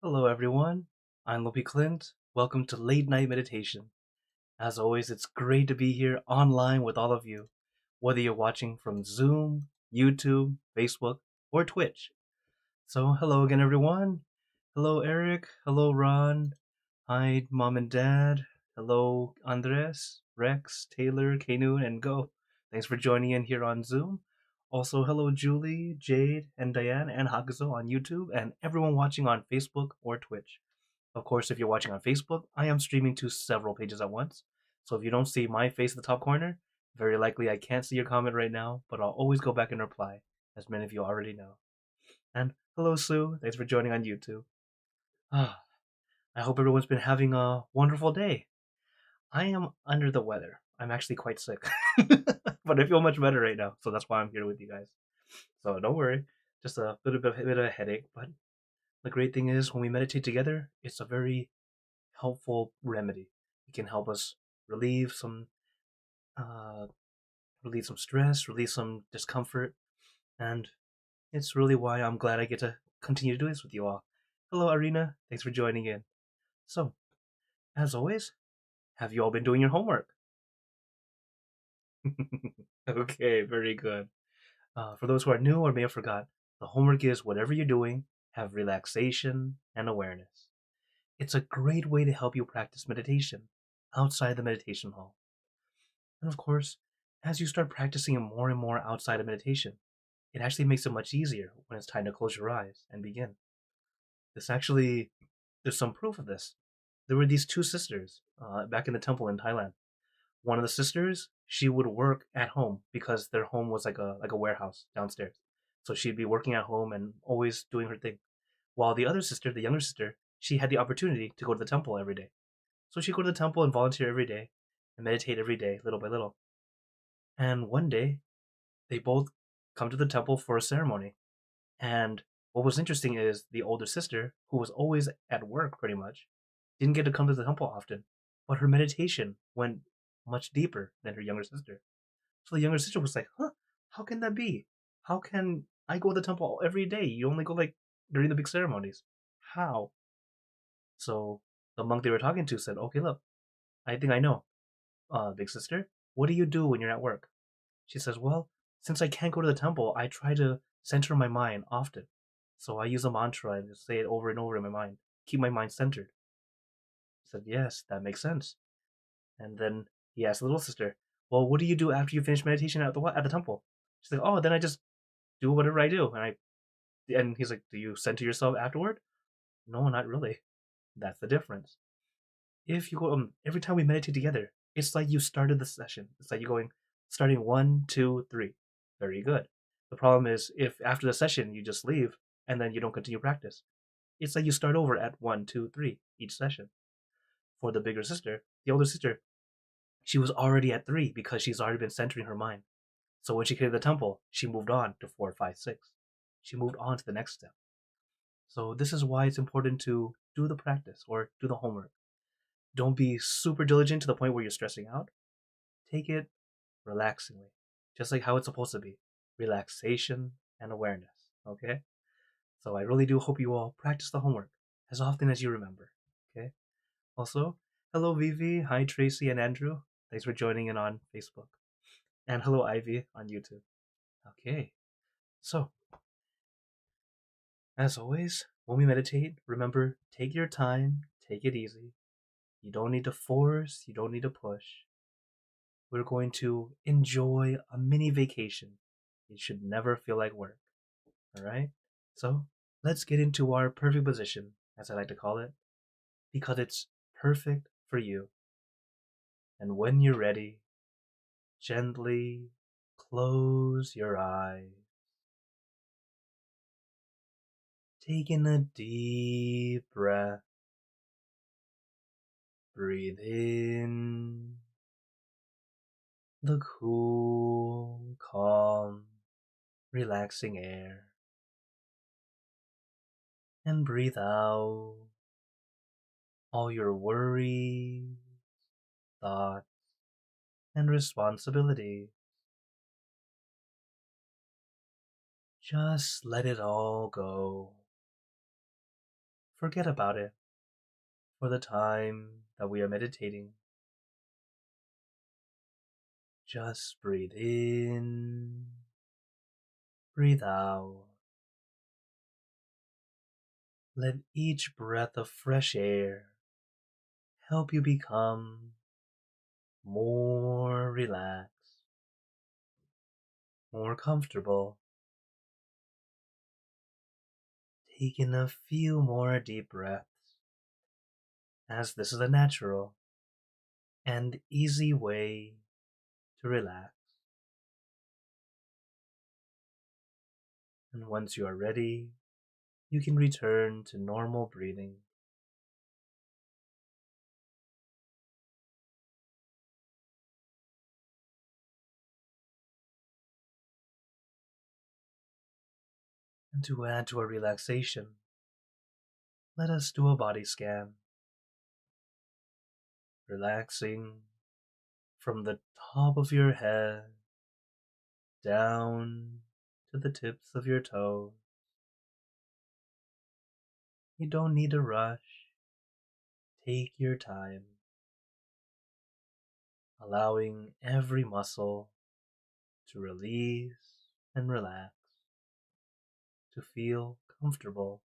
Hello, everyone. I'm Lopi Clint. Welcome to Late Night Meditation. As always, it's great to be here online with all of you, whether you're watching from Zoom, YouTube, Facebook, or Twitch. So, hello again, everyone. Hello, Eric. Hello, Ron. Hi, Mom and Dad. Hello, Andres, Rex, Taylor, Kanu, and Go. Thanks for joining in here on Zoom. Also, hello, Julie, Jade, and Diane, and Hakuzo on YouTube, and everyone watching on Facebook or Twitch. Of course, if you're watching on Facebook, I am streaming to several pages at once. So if you don't see my face in the top corner, very likely I can't see your comment right now, but I'll always go back and reply, as many of you already know. And hello, Sue. Thanks for joining on YouTube. Ah, I hope everyone's been having a wonderful day. I am under the weather. I'm actually quite sick, but I feel much better right now, so that's why I'm here with you guys. So don't worry, just a bit of a headache. But the great thing is, when we meditate together, it's a very helpful remedy. It can help us relieve some uh, relieve some stress, relieve some discomfort, and it's really why I'm glad I get to continue to do this with you all. Hello, Arena. Thanks for joining in. So, as always, have you all been doing your homework? Okay, very good. For those who are new or may have forgot, the homework is whatever you're doing, have relaxation and awareness. It's a great way to help you practice meditation outside the meditation hall. And of course, as you start practicing it more and more outside of meditation, it actually makes it much easier when it's time to close your eyes and begin. This actually, there's some proof of this. There were these two sisters back in the temple in Thailand. One of the sisters, she would work at home because their home was like a warehouse downstairs. So she'd be working at home and always doing her thing. While the other sister, the younger sister, she had the opportunity to go to the temple every day. So she'd go to the temple and volunteer every day and meditate every day, little by little. And one day, they both come to the temple for a ceremony. And what was interesting is the older sister, who was always at work pretty much, didn't get to come to the temple often, but her meditation went much deeper than her younger sister. So the younger sister was like, huh, how can that be? How can I go to the temple every day? You only go like during the big ceremonies. How? So the monk they were talking to said, okay, look, I think I know. Big sister, what do you do when you're at work? She says, well, since I can't go to the temple, I try to center my mind often. So I use a mantra and just say it over and over in my mind. Keep my mind centered. She said, yes, that makes sense. And then he asked the little sister, well, what do you do after you finish meditation at the temple? She's like, oh, then I just do whatever I do. And he's like, do you center yourself afterward? No, not really. That's the difference. If you go every time we meditate together, it's like you started the session. It's like you're going starting 1, 2, 3. Very good. The problem is if after the session you just leave and then you don't continue practice. It's like you start over at 1, 2, 3 each session. For the bigger sister, the older sister, she was already at 3 because she's already been centering her mind. So when she came to the temple, she moved on to 4, 5, 6. She moved on to the next step. So this is why it's important to do the practice or do the homework. Don't be super diligent to the point where you're stressing out. Take it relaxingly, just like how it's supposed to be. Relaxation and awareness. Okay? So I really do hope you all practice the homework as often as you remember. Okay? Also, hello Vivi, hi Tracy and Andrew. Thanks for joining in on Facebook. And hello Ivy on YouTube. Okay. So, as always, when we meditate, remember take your time, take it easy. You don't need to force, you don't need to push. We're going to enjoy a mini vacation. It should never feel like work. Alright? So, let's get into our perfect position, as I like to call it, because it's perfect for you. And when you're ready, gently close your eyes. Take in a deep breath. Breathe in the cool, calm, relaxing air. And breathe out all your worries, thoughts, and responsibilities. Just let it all go. forget about it for the time that we are meditating. Just breathe in, breathe out. Let each breath of fresh air help you become more relaxed, more comfortable. Take in a few more deep breaths, as this is a natural and easy way to relax. And once you are ready, you can return to normal breathing. And to add to our relaxation, let us do a body scan, relaxing from the top of your head down to the tips of your toes. You don't need to rush. Take your time, allowing every muscle to release and relax, to feel comfortable,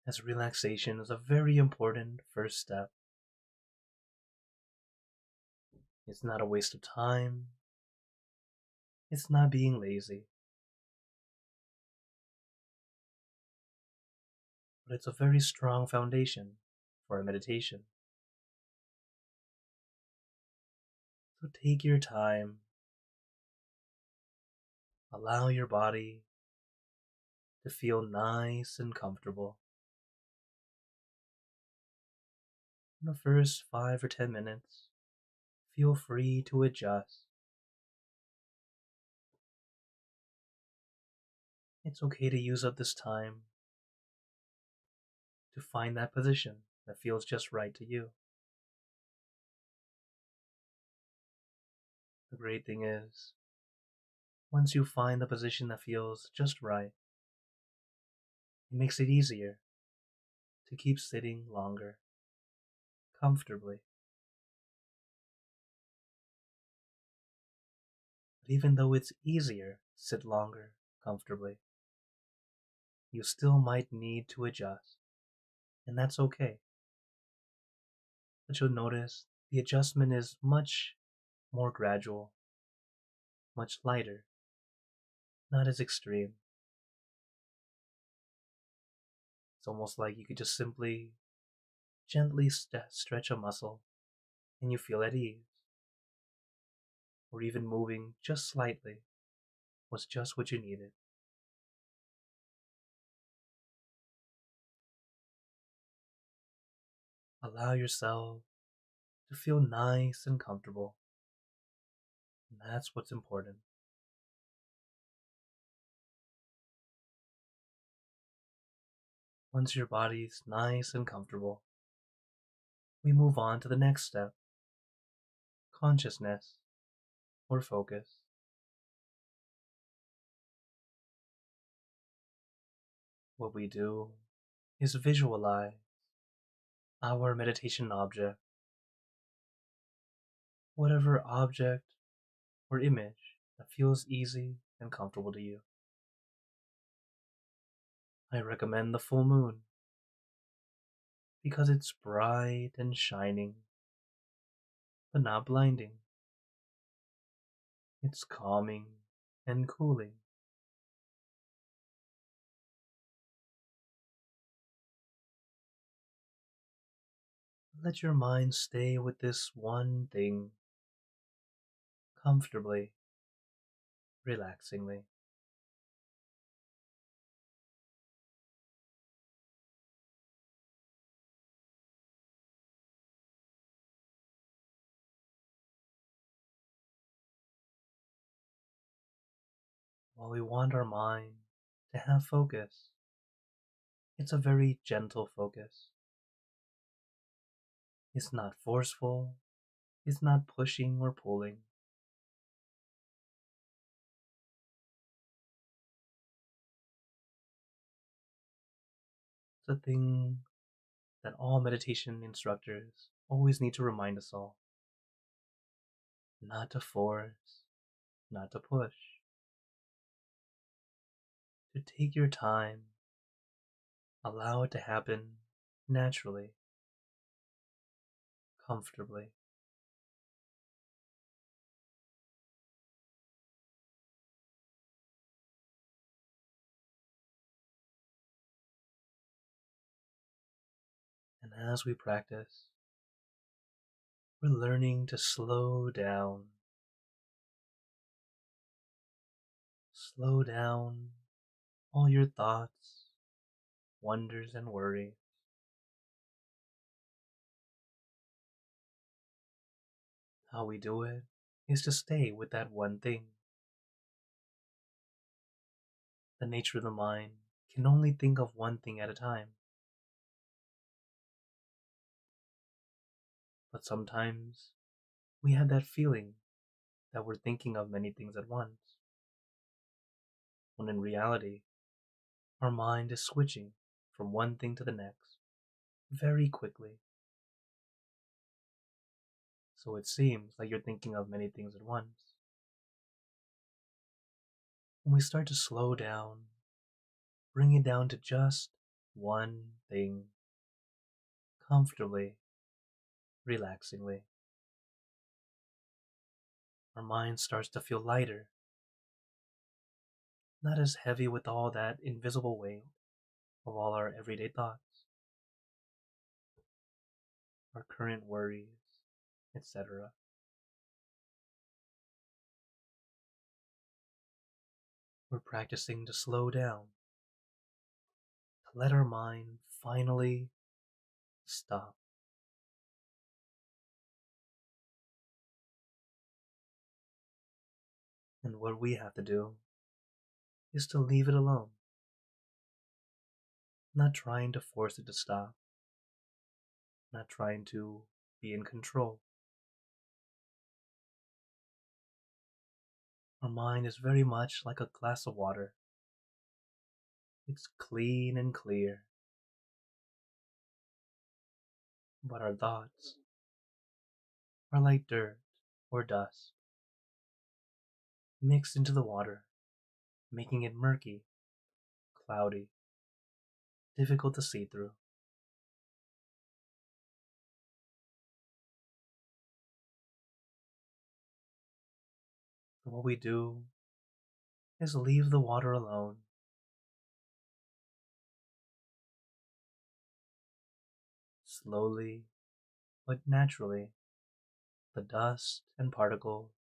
as relaxation is a very important first step. It's not a waste of time. It's not being lazy, but it's a very strong foundation for a meditation. So take your time, allow your body to feel nice and comfortable. In the first 5 or 10 minutes, feel free to adjust. It's okay to use up this time to find that position that feels just right to you. The great thing is, once you find the position that feels just right, it makes it easier to keep sitting longer, comfortably. But even though it's easier to sit longer, comfortably, you still might need to adjust, and that's okay. But you'll notice the adjustment is much more gradual, much lighter, not as extreme. It's almost like you could just simply gently stretch a muscle and you feel at ease. Or even moving just slightly was just what you needed. Allow yourself to feel nice and comfortable. And that's what's important. Once your body's nice and comfortable, we move on to the next step, consciousness or focus. What we do is visualize our meditation object, whatever object or image that feels easy and comfortable to you. I recommend the full moon because it's bright and shining, but not blinding. It's calming and cooling. Let your mind stay with this one thing, comfortably, relaxingly. While we want our mind to have focus, it's a very gentle focus. It's not forceful, it's not pushing or pulling. It's a thing that all meditation instructors always need to remind us all. Not to force, not to push. To take your time, allow it to happen naturally, comfortably. And as we practice, we're learning to slow down. Slow down all your thoughts, wonders, and worries. How we do it is to stay with that one thing. The nature of the mind can only think of one thing at a time. But sometimes we have that feeling that we're thinking of many things at once, when in reality, our mind is switching from one thing to the next very quickly. So it seems like you're thinking of many things at once. When we start to slow down, bring it down to just one thing, comfortably, relaxingly, our mind starts to feel lighter, not as heavy with all that invisible weight of all our everyday thoughts, our current worries, etc. We're practicing to slow down, to let our mind finally stop. And what we have to do is to leave it alone, not trying to force it to stop, not trying to be in control. Our mind is very much like a glass of water. It's clean and clear, but our thoughts are like dirt or dust mixed into the water, making it murky, cloudy, difficult to see through. So what we do is leave the water alone. Slowly but naturally, the dust and particles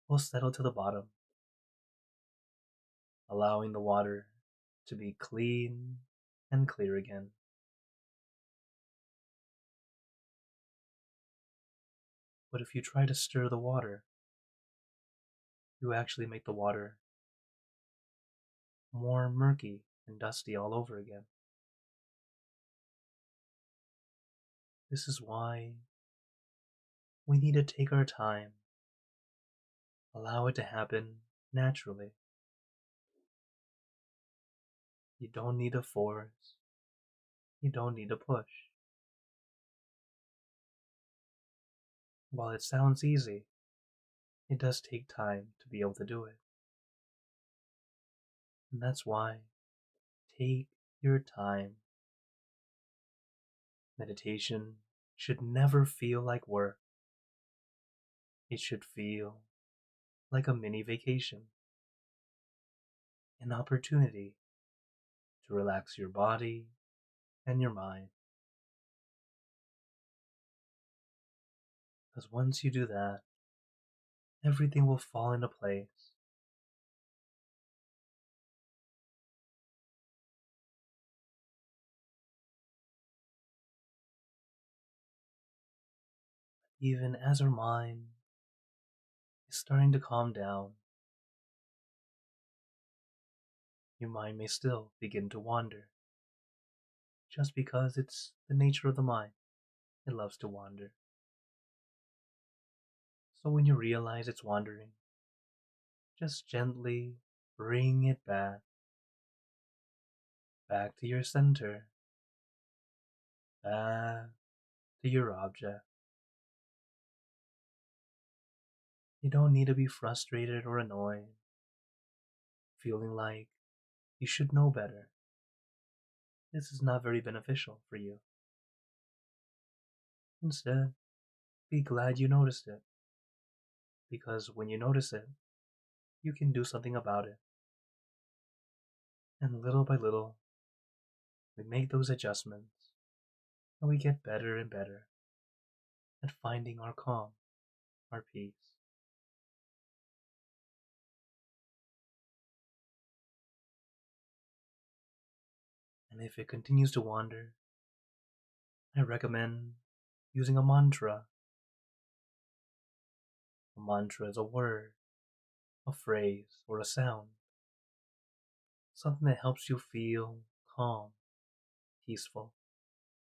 will settle to the bottom, allowing the water to be clean and clear again. But if you try to stir the water, you actually make the water more murky and dusty all over again. This is why we need to take our time, allow it to happen naturally. You don't need to force, you don't need to push. While it sounds easy, it does take time to be able to do it. And that's why take your time. Meditation should never feel like work. It should feel like a mini vacation, an opportunity to relax your body and your mind. Because once you do that, everything will fall into place. Even as our mind is starting to calm down, your mind may still begin to wander, just because it's the nature of the mind. It loves to wander. So when you realize it's wandering, just gently bring it back to your center, back to your object. You don't need to be frustrated or annoyed, feeling like you should know better. This is not very beneficial for you. Instead, be glad you noticed it, because when you notice it, you can do something about it. And little by little, we make those adjustments, and we get better and better at finding our calm, our peace. And if it continues to wander, I recommend using a mantra. A mantra is a word, a phrase, or a sound, something that helps you feel calm, peaceful,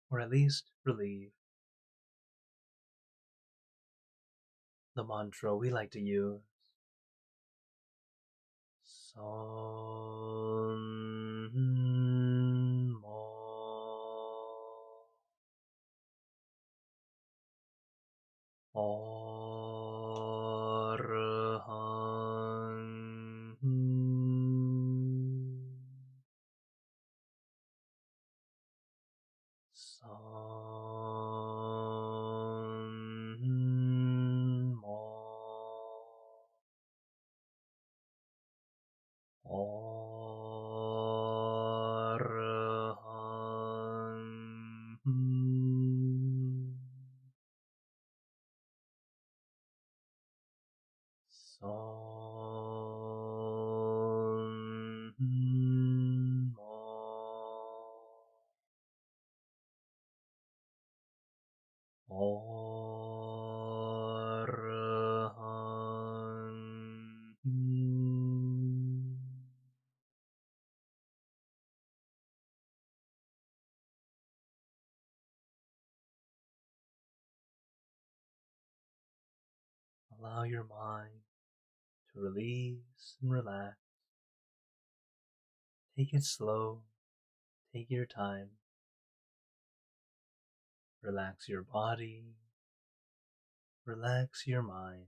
or at least relieved. The mantra we like to use: Son Mo. Son Mo. Son Mo. Allow your mind to release and relax. Take it slow, take your time. Relax your body, relax your mind.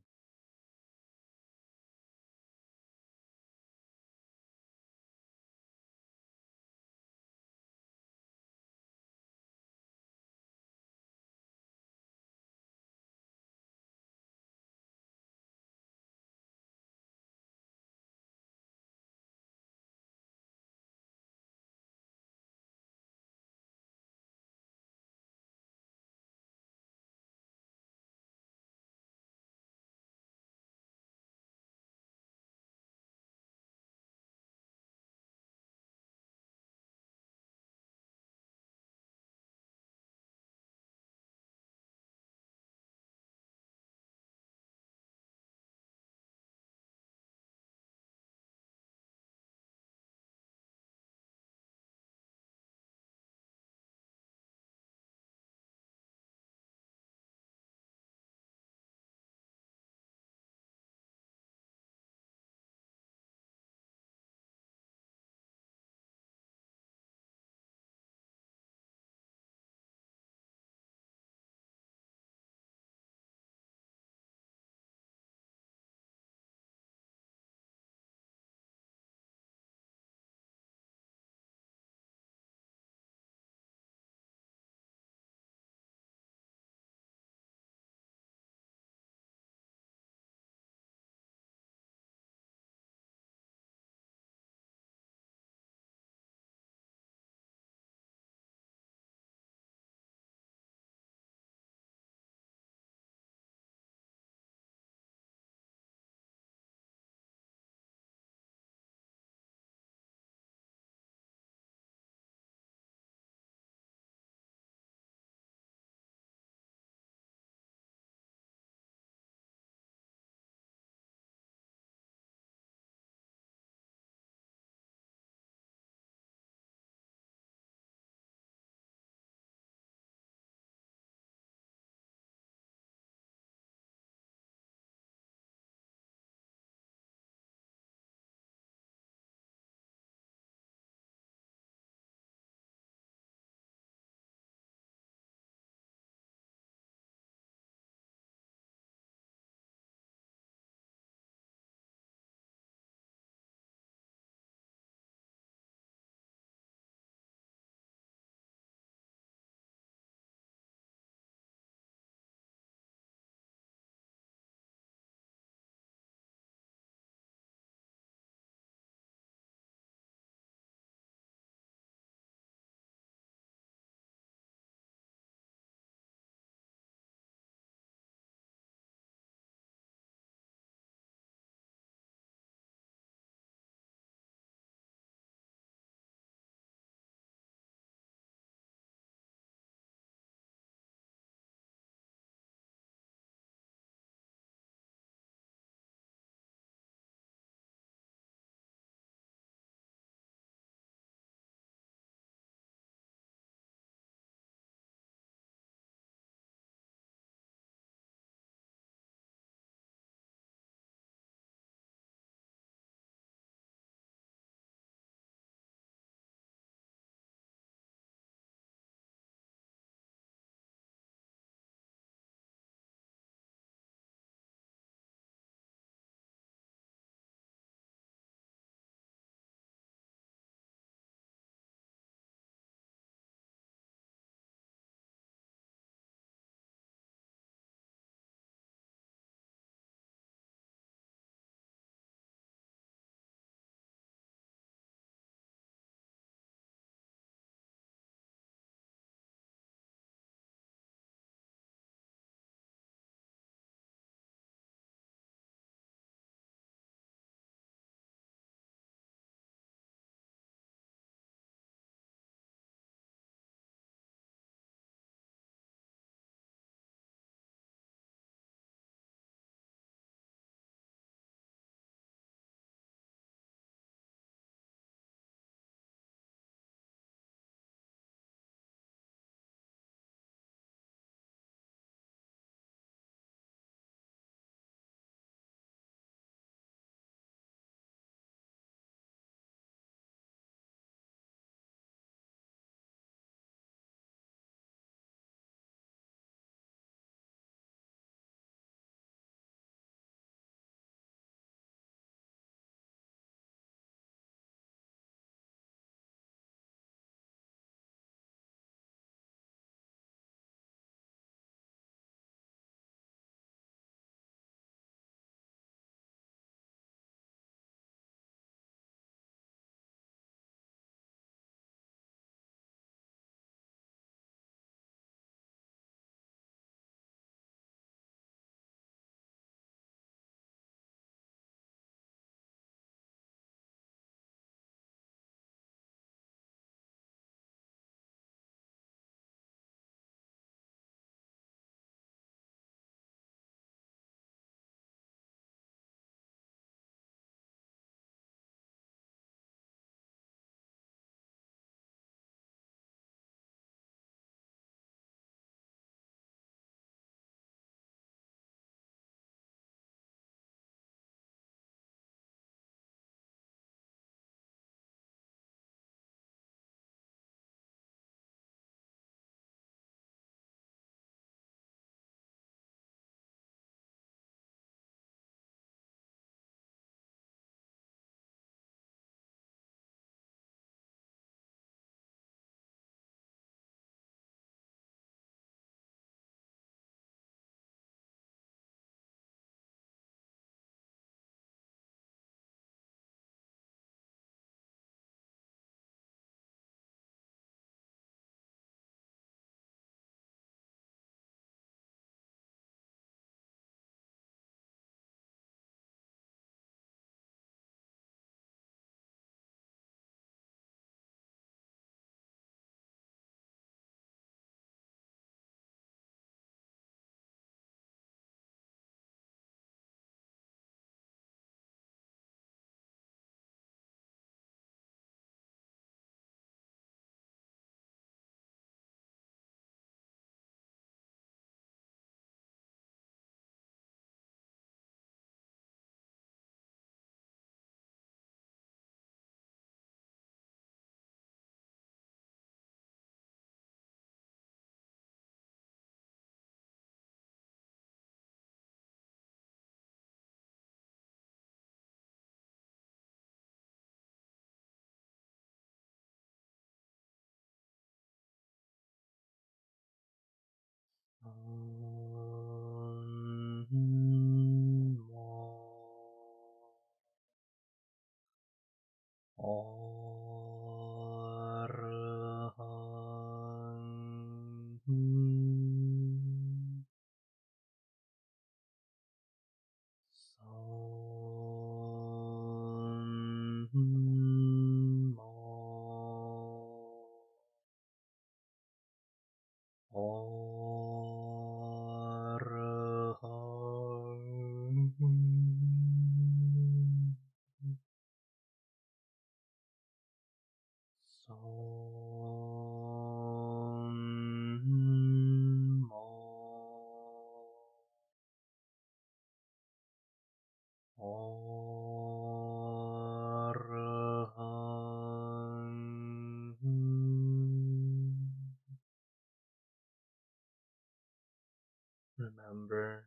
Remember,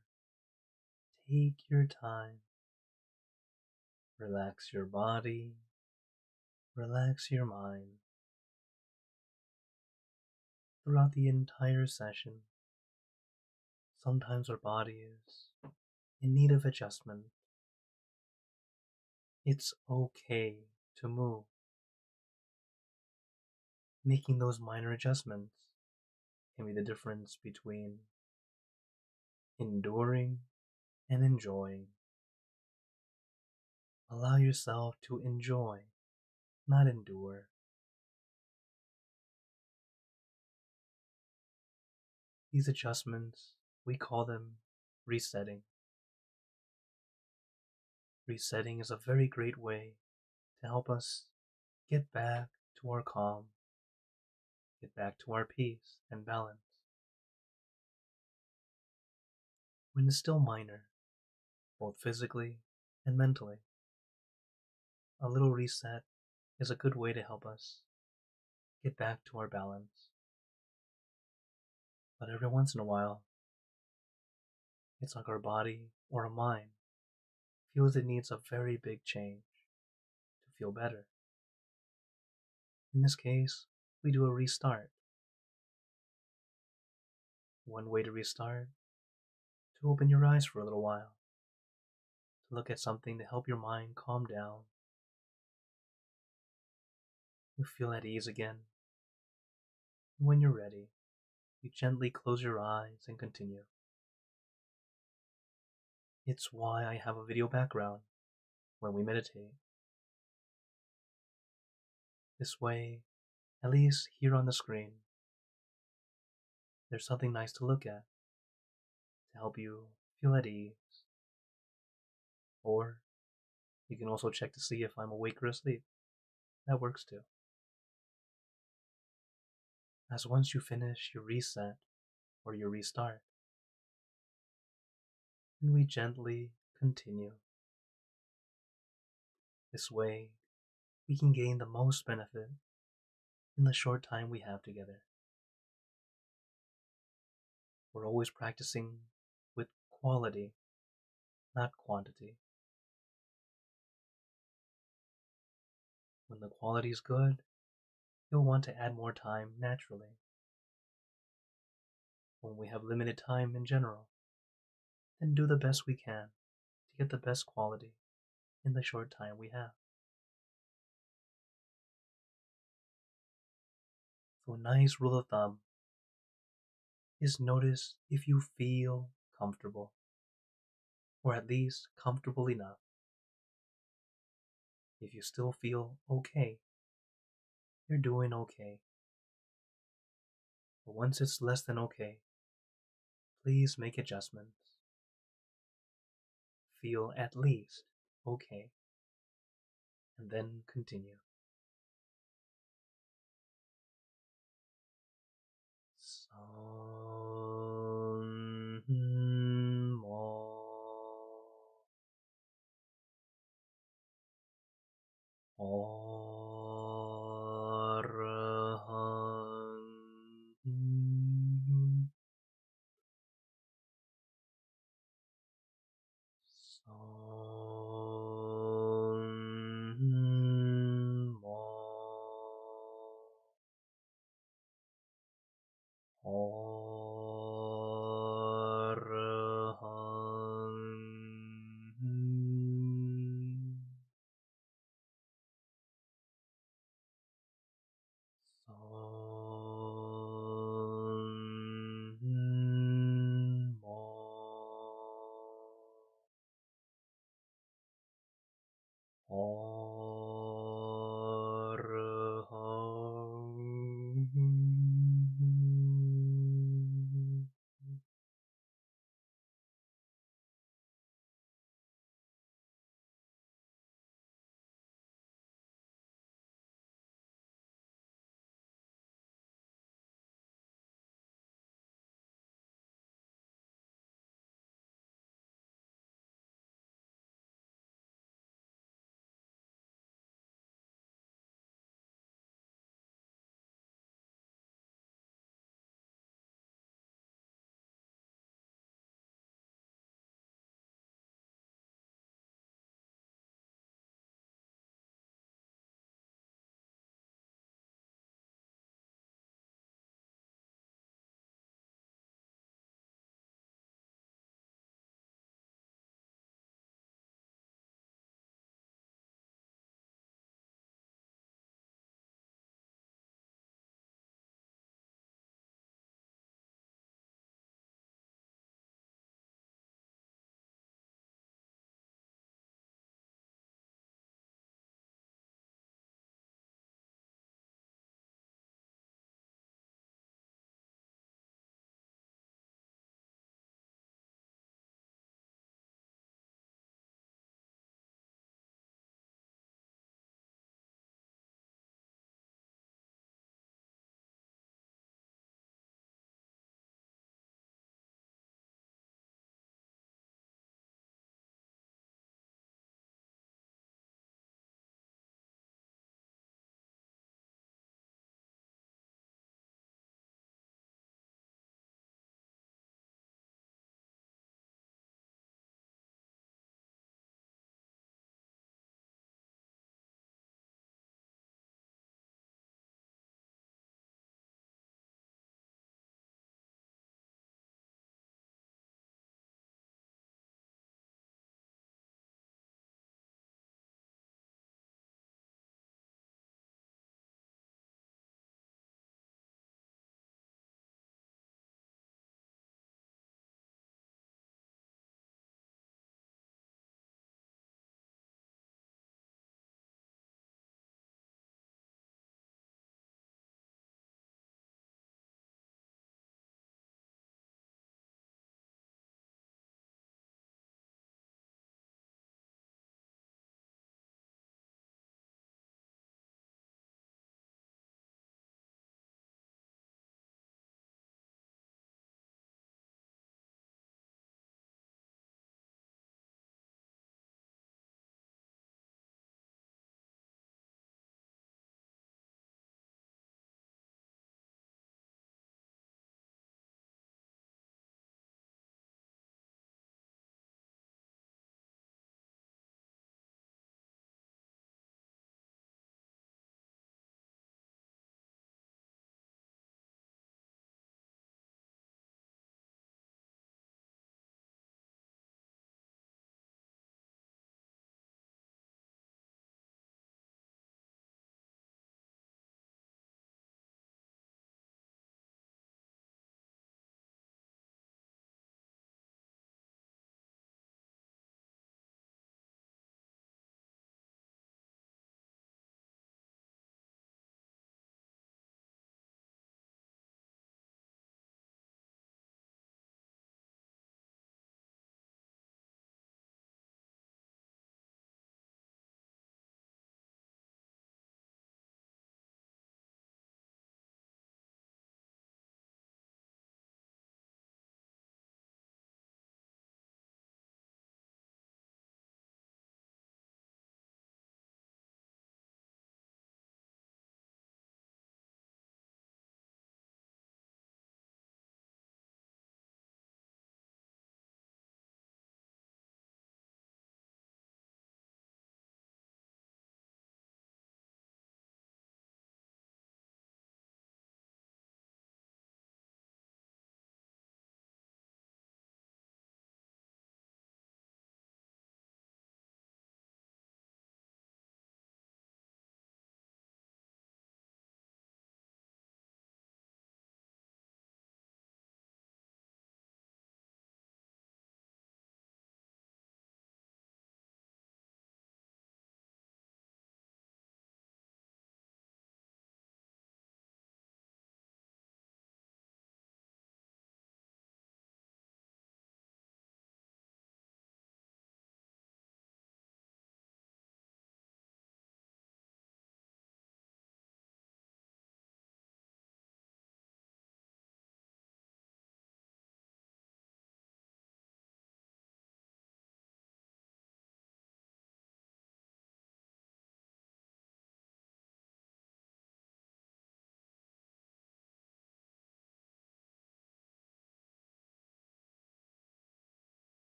take your time. Relax your body. Relax your mind. Throughout the entire session, sometimes our body is in need of adjustment. It's okay to move. Making those minor adjustments can be the difference between enduring and enjoying. Allow yourself to enjoy, not endure. These adjustments, we call them resetting. Resetting is a very great way to help us get back to our calm, get back to our peace and balance. When it's still minor, both physically and mentally, a little reset is a good way to help us get back to our balance. But every once in a while, it's like our body or our mind feels it needs a very big change to feel better. In this case, we do a restart. One way to restart, to open your eyes for a little while, to look at something to help your mind calm down. You feel at ease again. And when you're ready, you gently close your eyes and continue. It's why I have a video background when we meditate. This way, at least here on the screen, there's something nice to look at to help you feel at ease. Or you can also check to see if I'm awake or asleep. That works too. As once you finish your reset or your restart, and we gently continue. This way, we can gain the most benefit in the short time we have together. We're always practicing with quality, not quantity. When the quality is good, you'll want to add more time naturally. When we have limited time in general, then do the best we can to get the best quality in the short time we have. So a nice rule of thumb is notice if you feel comfortable, or at least comfortable enough. If you still feel okay, you're doing okay. But once it's less than okay, please make adjustments. Feel at least okay, and then continue.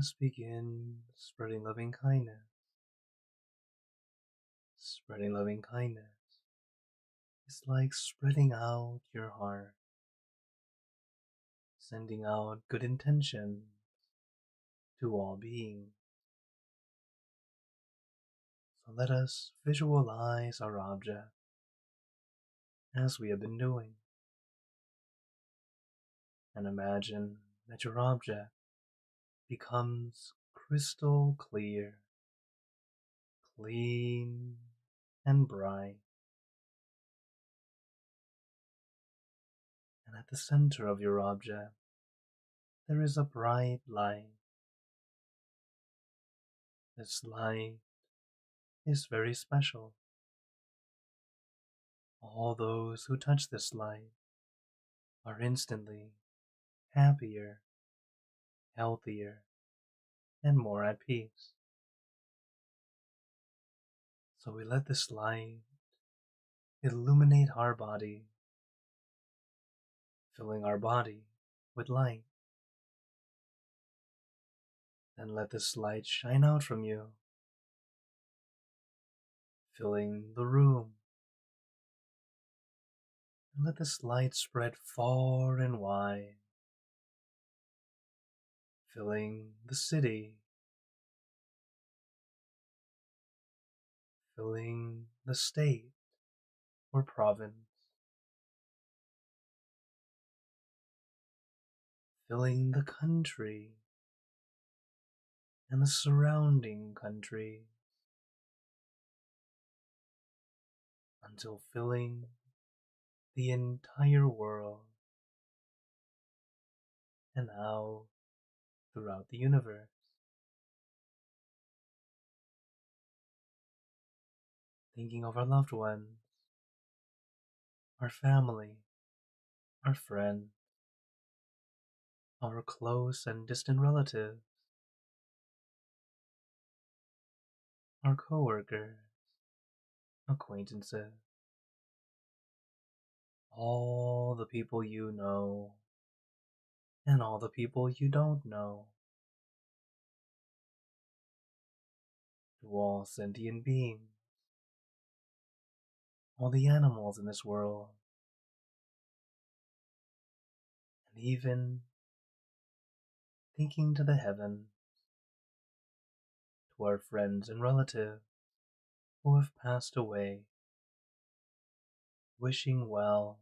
Just begin spreading loving kindness. Spreading loving kindness is like spreading out your heart, sending out good intentions to all beings. So let us visualize our object as we have been doing, and imagine that your object becomes crystal clear, clean, and bright. And at the center of your object, there is a bright light. This light is very special. All those who touch this light are instantly happier, healthier, and more at peace. So we let this light illuminate our body, filling our body with light. Then let this light shine out from you, filling the room. And let this light spread far and wide, filling the city, filling the state or province, filling the country and the surrounding countries, until filling the entire world and out throughout the universe. Thinking of our loved ones, our family, our friends, our close and distant relatives, our coworkers, acquaintances, all the people you know, and all the people you don't know, to all sentient beings, all the animals in this world, and even thinking to the heavens, to our friends and relatives who have passed away, wishing well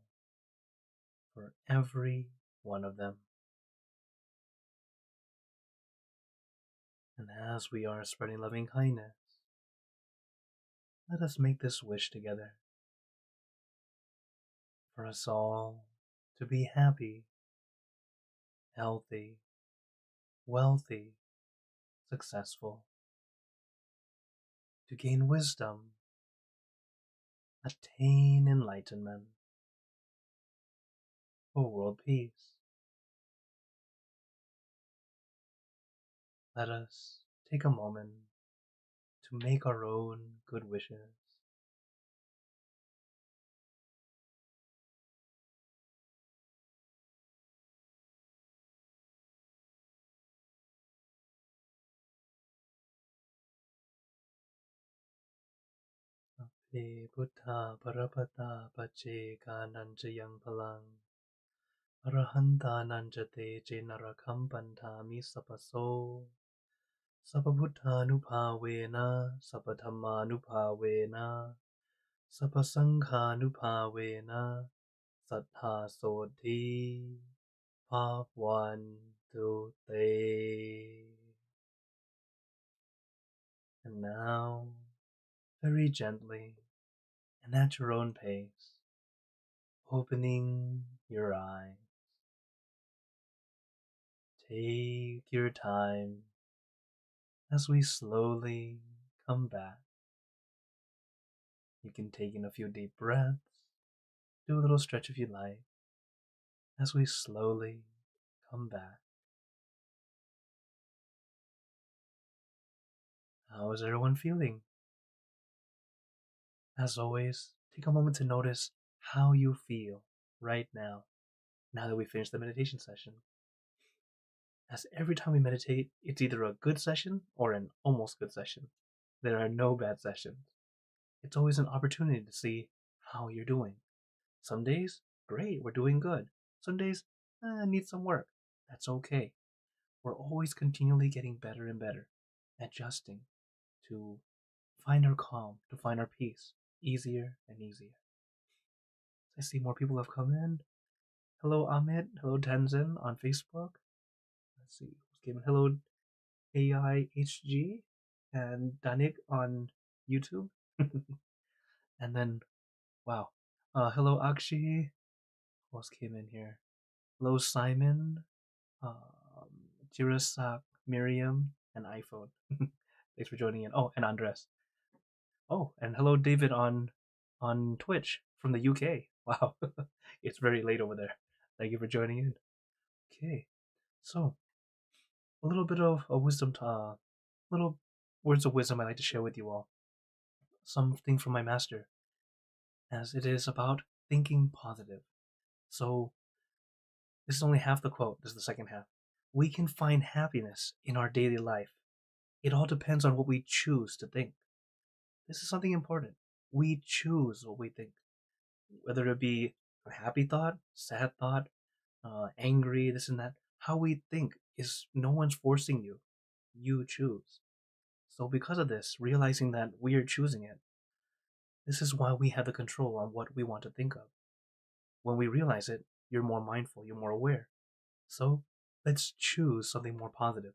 for every one of them. And as we are spreading loving kindness, let us make this wish together for us all to be happy, healthy, wealthy, successful, to gain wisdom, attain enlightenment, for world peace. Let us take a moment to make our own good wishes. Ape Buddha Parapata Pache Kananjayang Palang Arahanta Nanjate Jenarakam Pantami Sapaso Sapabuddhanupavena Sapathammanupavena Sapasanghanupavena Sattha Sodhi Bhavantu Te. And now, very gently and at your own pace, opening your eyes. Take your time as we slowly come back. You can take in a few deep breaths, do a little stretch if you like, as we slowly come back. How is everyone feeling? As always, take a moment to notice how you feel right now, now that we finished the meditation session. as every time we meditate, it's either a good session or an almost good session. There are no bad sessions. It's always an opportunity to see how you're doing. Some days, great, we're doing good. Some days, need some work. That's okay. We're always continually getting better and better, adjusting to find our calm, to find our peace, easier and easier. I see more people have come in. Hello, Amit. Hello, Tenzin on Facebook. Let's see who's came in. Hello, AIHG and Danik on YouTube. And then, wow. Hello, Akshi. Who else came in here? Hello, Simon. Jirasak, Miriam, and iPhone. Thanks for joining in. Oh, and Andres. Oh, and hello, David on Twitch from the UK. Wow, it's very late over there. Thank you for joining in. Okay, so a little bit of a wisdom, little words of wisdom I'd like to share with you all. Something from my master, as it is about thinking positive. So this is only half the quote. This is the second half. We can find happiness in our daily life. It all depends on what we choose to think. This is something important. We choose what we think, whether it be a happy thought, sad thought, angry, this and that. How we think is no one's forcing you. You choose. So because of this, realizing that we are choosing it, this is why we have the control on what we want to think of. When we realize it, you're more mindful, you're more aware. So let's choose something more positive.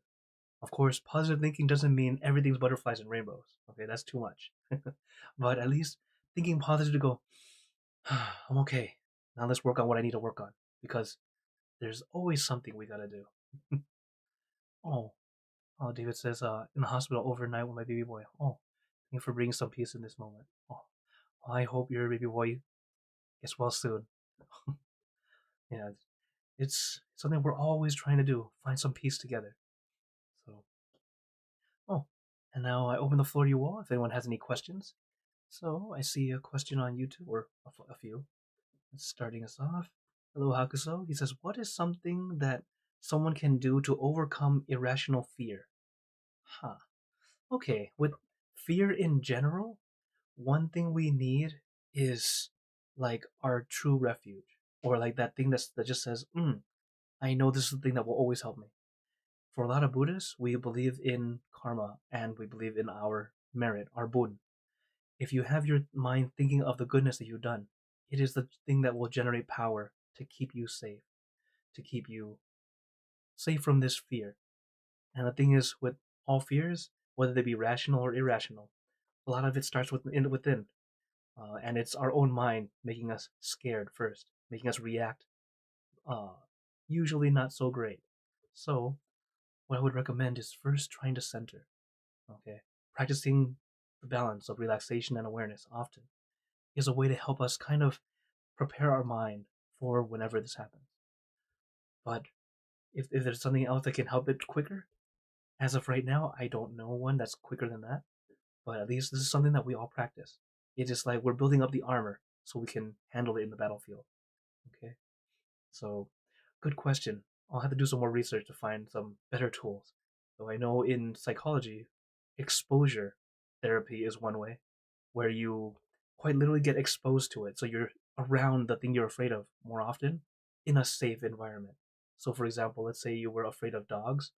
Of course, positive thinking doesn't mean everything's butterflies and rainbows. Okay, that's too much. But at least thinking positive to go, I'm okay. Now let's work on what I need to work on. Because there's always something we gotta do. oh, oh, David says, in the hospital overnight with my baby boy. Oh, thank you for bringing some peace in this moment. Oh, I hope your baby boy gets well soon. Yeah, it's something we're always trying to do. Find some peace together. So, oh, and now I open the floor to you all if anyone has any questions. So I see a question on YouTube, or a few. Starting us off. Hello, Hakuso. He says, what is something that someone can do to overcome irrational fear? Huh. Okay, with fear in general, one thing we need is like our true refuge, or like that thing that just says, I know this is the thing that will always help me. For a lot of Buddhists, we believe in karma and we believe in our merit, our bun. If you have your mind thinking of the goodness that you've done, it is the thing that will generate power to keep you safe, to keep you safe from this fear. And the thing is, with all fears, whether they be rational or irrational, a lot of it starts within. And it's our own mind making us scared first, making us react, uh, usually not so great. So, what I would recommend is first trying to center, okay? Practicing the balance of relaxation and awareness often is a way to help us kind of prepare our mind for whenever this happens. But if there's something else that can help it quicker, as of right now, I don't know one that's quicker than that. But at least this is something that we all practice. It's just like we're building up the armor so we can handle it in the battlefield. Okay? So, good question. I'll have to do some more research to find some better tools. So I know in psychology, exposure therapy is one way where you quite literally get exposed to it. So you're around the thing you're afraid of more often in a safe environment. So, for example, let's say you were afraid of dogs,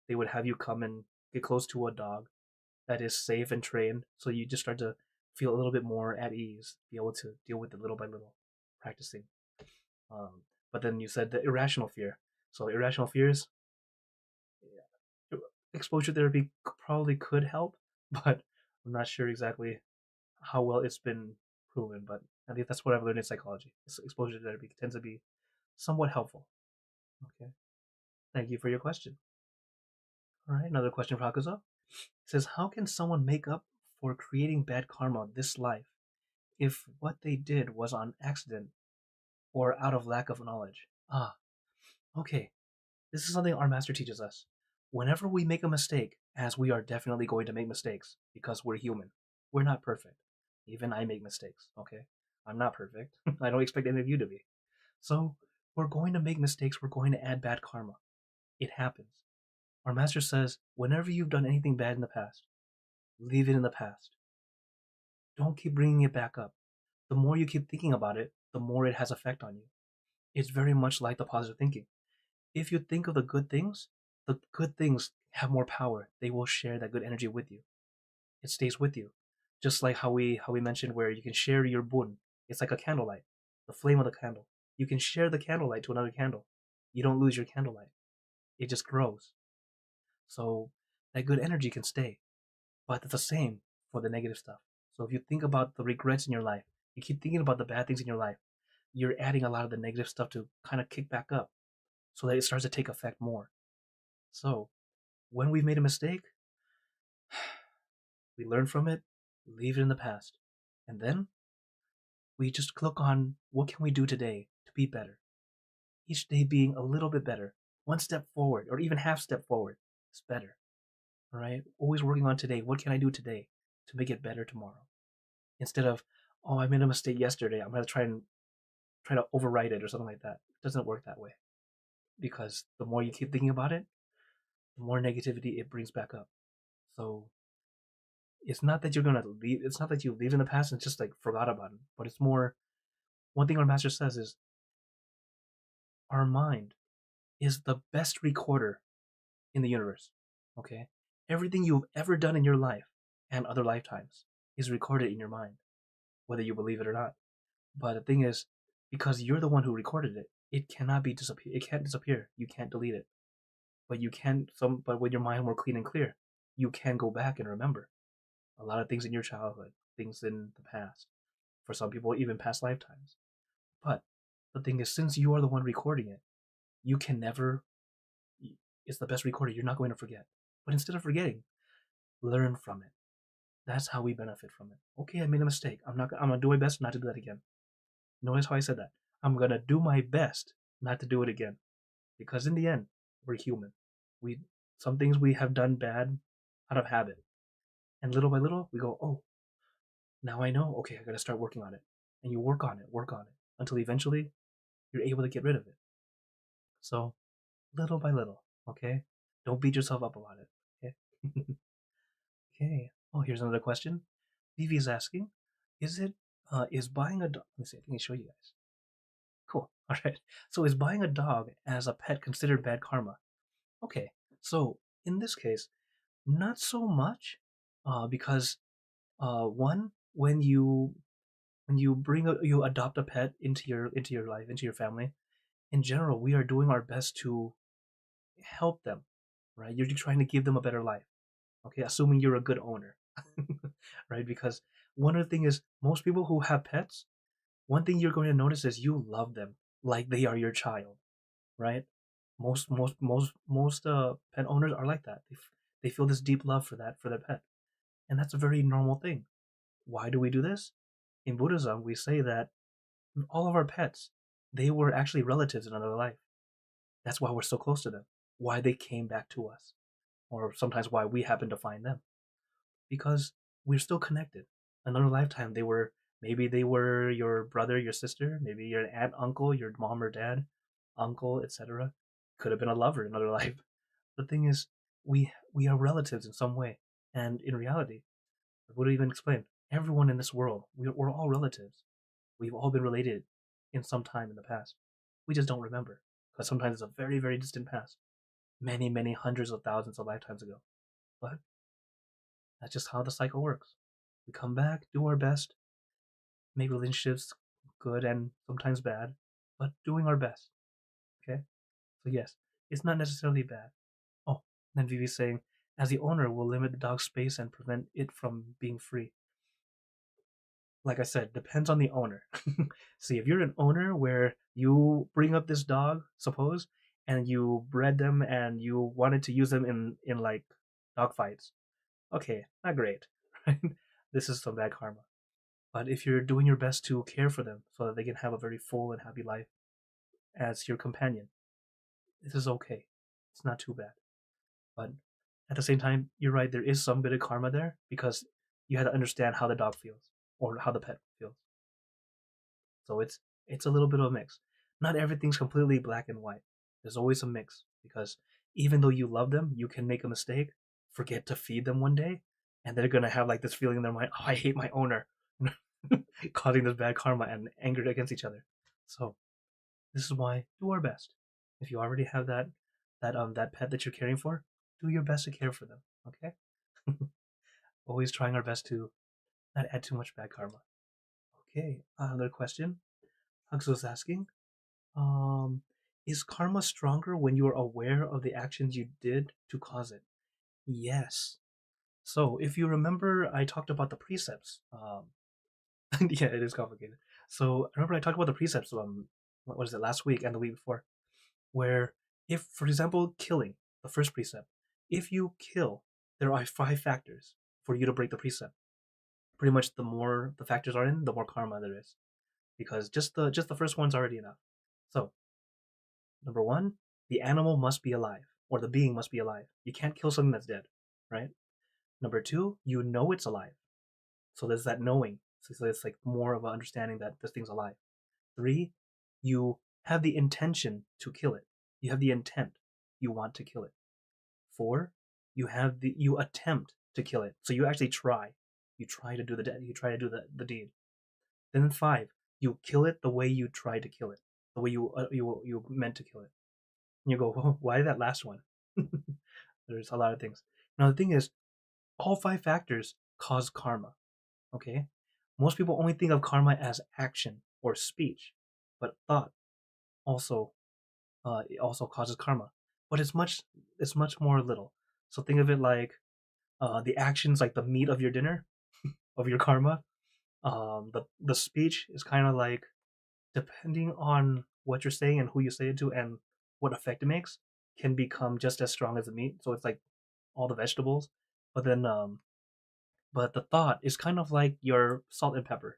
they would have you come and get close to a dog that is safe and trained. So you just start to feel a little bit more at ease, be able to deal with it little by little, practicing. But then you said the irrational fear. So irrational fears, exposure therapy probably could help, but I'm not sure exactly how well it's been proven. But I think that's what I've learned in psychology. Exposure therapy tends to be somewhat helpful. Okay. Thank you for your question. All right, another question for Hakuzo. It says, how can someone make up for creating bad karma this life if what they did was on accident or out of lack of knowledge? Ah, okay. This is something our master teaches us. Whenever we make a mistake, as we are definitely going to make mistakes because we're human, we're not perfect. Even I make mistakes, okay? I'm not perfect. I don't expect any of you to be. So, we're going to make mistakes, we're going to add bad karma. It happens. Our master says, whenever you've done anything bad in the past, leave it in the past. Don't keep bringing it back up. The more you keep thinking about it, the more it has effect on you. It's very much like the positive thinking. If you think of the good things have more power. They will share that good energy with you. It stays with you. Just like how we mentioned where you can share your bun. It's like a candlelight, the flame of the candle. You can share the candlelight to another candle. You don't lose your candlelight. It just grows. So that good energy can stay. But it's the same for the negative stuff. So if you think about the regrets in your life, you keep thinking about the bad things in your life, you're adding a lot of the negative stuff to kind of kick back up so that it starts to take effect more. So when we've made a mistake, we learn from it, leave it in the past. And then we just click on what can we do today to be better. Each day being a little bit better, one step forward, or even half step forward is better. All right? Always working on today. What can I do today to make it better tomorrow? Instead of, oh, I made a mistake yesterday. I'm gonna try to overwrite it or something like that. It doesn't work that way. Because the more you keep thinking about it, the more negativity it brings back up. So it's not that you're gonna leave. It's not that you leave in the past and just like forgot about it. But it's more. One thing our master says is our mind is the best recorder in the universe. Okay, everything you've ever done in your life and other lifetimes is recorded in your mind, whether you believe it or not. But the thing is, because you're the one who recorded it, it cannot be disappear. It can't disappear. You can't delete it. But you can some. But when your mind more clean and clear, you can go back and remember a lot of things in your childhood, things in the past. For some people, even past lifetimes. But the thing is, since you are the one recording it, you can never. It's the best recorder. You're not going to forget. But instead of forgetting, learn from it. That's how we benefit from it. Okay, I made a mistake. I'm not. I'm gonna do my best not to do that again. Notice how I said that. I'm gonna do my best not to do it again, because in the end, we're human. We some things we have done bad out of habit, and little by little we go, oh, now I know. Okay, I gotta start working on it, and you work on it, until eventually you're able to get rid of it. So little by little, okay. Don't beat yourself up about it. Okay. Okay. Oh, here's another question. Vivi is asking, is it is buying a dog? Let me see. I can show you guys. Cool. All right. So is buying a dog as a pet considered bad karma? Okay. So in this case, not so much, because one, when you you adopt a pet into your life, into your family, in general, we are doing our best to help them, right? You're trying to give them a better life. Okay, assuming you're a good owner, right? Because one of the things is most people who have pets, one thing you're going to notice is you love them like they are your child, right? Most pet owners are like that. They feel this deep love for their pet, and that's a very normal thing. Why do we do this? In Buddhism, we say that all of our pets, they were actually relatives in another life. That's why we're so close to them. Why they came back to us, or sometimes why we happen to find them, because we're still connected. Another lifetime, they were your brother, your sister, maybe your aunt, uncle, your mom or dad, uncle, etc. Could have been a lover in another life. The thing is, we are relatives in some way, and in reality, I would even explain. Everyone in this world, we're all relatives. We've all been related in some time in the past. We just don't remember, because sometimes it's a very, very distant past, many, many hundreds of thousands of lifetimes ago. But that's just how the cycle works. We come back, do our best, make relationships good and sometimes bad, but doing our best. Okay? So, yes, it's not necessarily bad. Oh, then Vivi's saying, as the owner, will limit the dog's space and prevent it from being free. Like I said, depends on the owner. See, if you're an owner where you bring up this dog, suppose, and you bred them and you wanted to use them in like dog fights, okay, not great, right? This is some bad karma. But if you're doing your best to care for them so that they can have a very full and happy life as your companion, this is okay. It's not too bad. But at the same time, you're right, there is some bit of karma there because you had to understand how the dog feels or how the pet feels. So it's a little bit of a mix. Not everything's completely black and white. There's always a mix because even though you love them, you can make a mistake, forget to feed them one day, and they're gonna have like this feeling in their mind, oh, I hate my owner, causing this bad karma and anger against each other. So this is why do our best. If you already have that pet that you're caring for, do your best to care for them. Okay. Always trying our best to not add too much bad karma. Okay. Another question. Hugs was asking, um, is karma stronger when you are aware of the actions you did to cause it? Yes. So if you remember, I talked about the precepts. Yeah, it is complicated. So I remember I talked about the precepts. What was it, last week and the week before? Where if, for example, killing, the first precept, if you kill, there are 5 factors for you to break the precept. Pretty much, the more the factors are in, the more karma there is, because just the first one's already enough. So number one, the animal must be alive, or the being must be alive. You can't kill something that's dead, right? Number two, you know it's alive. So there's that knowing. So it's like more of an understanding that this thing's alive. Three, you have the intention to kill it. You have the intent. You want to kill it. Four, you attempt to kill it. So you actually try. You try to do the deed. Then five, you kill it the way you tried to kill it, the way you meant to kill it. And you go, oh, why that last one? There's a lot of things. Now the thing is, all 5 factors cause karma. Okay, most people only think of karma as action or speech, but thought also it also causes karma. But it's much more little. So think of it like the actions, like the meat of your dinner, of your karma. The speech is kind of like, depending on what you're saying and who you say it to and what effect it makes, can become just as strong as the meat. So it's like all the vegetables, but then but the thought is kind of like your salt and pepper,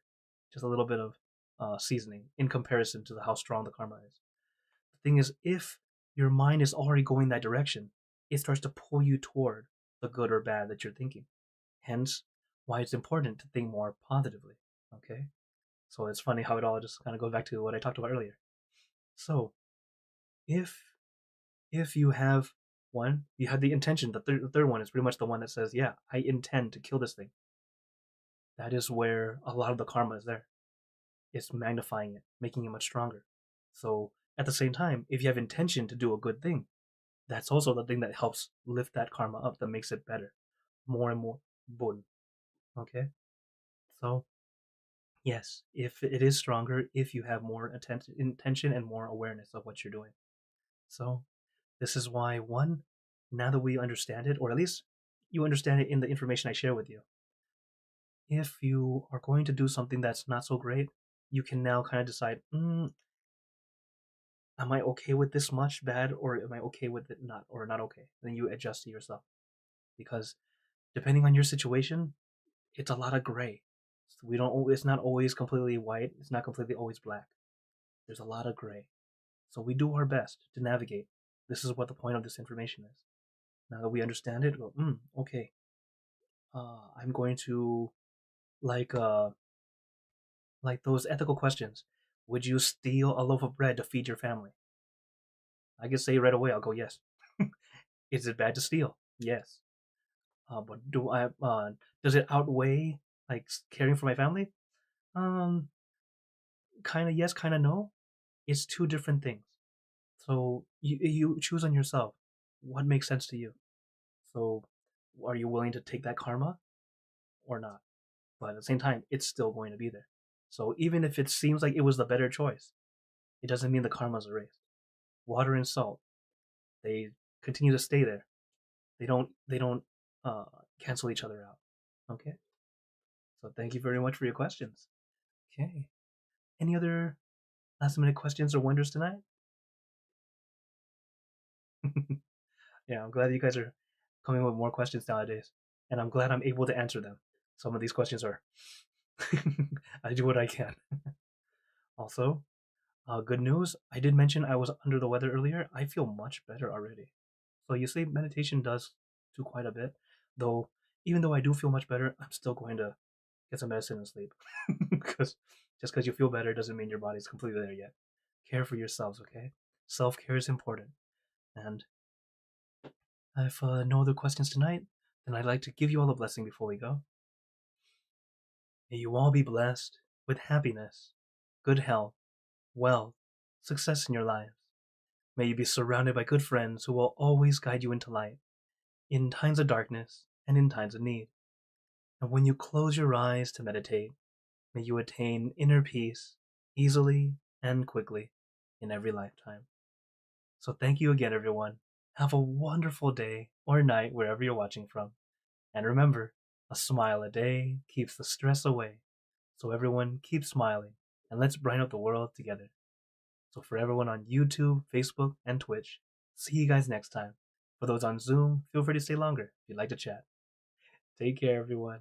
just a little bit of seasoning in comparison to how strong the karma is. The thing is, if your mind is already going that direction, it starts to pull you toward the good or bad that you're thinking. Hence, why it's important to think more positively. Okay, so it's funny how it all just kind of goes back to what I talked about earlier. So if you have one, you have the intention. The third one is pretty much the one that says, "Yeah, I intend to kill this thing." That is where a lot of the karma is there. It's magnifying it, making it much stronger. So at the same time, if you have intention to do a good thing, that's also the thing that helps lift that karma up, that makes it better, more and more bon. Okay, so yes, if it is stronger, if you have more intention and more awareness of what you're doing. So this is why, one, now that we understand it, or at least you understand it in the information I share with you, if you are going to do something that's not so great, you can now kind of decide, am I okay with this much bad, or am I okay with it not, or not okay? Then you adjust to yourself, because depending on your situation, it's a lot of gray. So we don't. It's not always completely white. It's not completely always black. There's a lot of gray. So we do our best to navigate. This is what the point of this information is. Now that we understand it, go, okay. I'm going to, like uh like those ethical questions. Would you steal a loaf of bread to feed your family? I can say right away. I'll go yes. Is it bad to steal? Yes. But does it outweigh like caring for my family? Um, kind of yes, kind of no. It's two different things. So you choose on yourself what makes sense to you. So are you willing to take that karma or not? But at the same time, it's still going to be there. So even if it seems like it was the better choice, it doesn't mean the karma's erased. Water and salt, they continue to stay there. They don't uh, cancel each other out. Okay. So thank you very much for your questions. Okay. Any other last minute questions or wonders tonight? Yeah, I'm glad you guys are coming with more questions nowadays, and I'm glad I'm able to answer them. Some of these questions are, I do what I can. Also, good news. I did mention I was under the weather earlier. I feel much better already. So you see, meditation does do quite a bit. Though, even though I do feel much better, I'm still going to get some medicine and sleep. Because just because you feel better doesn't mean your body's completely there yet. Care for yourselves, okay? Self care is important. And If no other questions tonight, then I'd like to give you all a blessing before we go. May you all be blessed with happiness, good health, wealth, success in your lives. May you be surrounded by good friends who will always guide you into light, in times of darkness and in times of need. And when you close your eyes to meditate, may you attain inner peace easily and quickly in every lifetime. So thank you again, everyone. Have a wonderful day or night wherever you're watching from. And remember, a smile a day keeps the stress away. So everyone, keep smiling and let's brighten up the world together. So for everyone on YouTube, Facebook, and Twitch, see you guys next time. For those on Zoom, feel free to stay longer if you'd like to chat. Take care, everyone.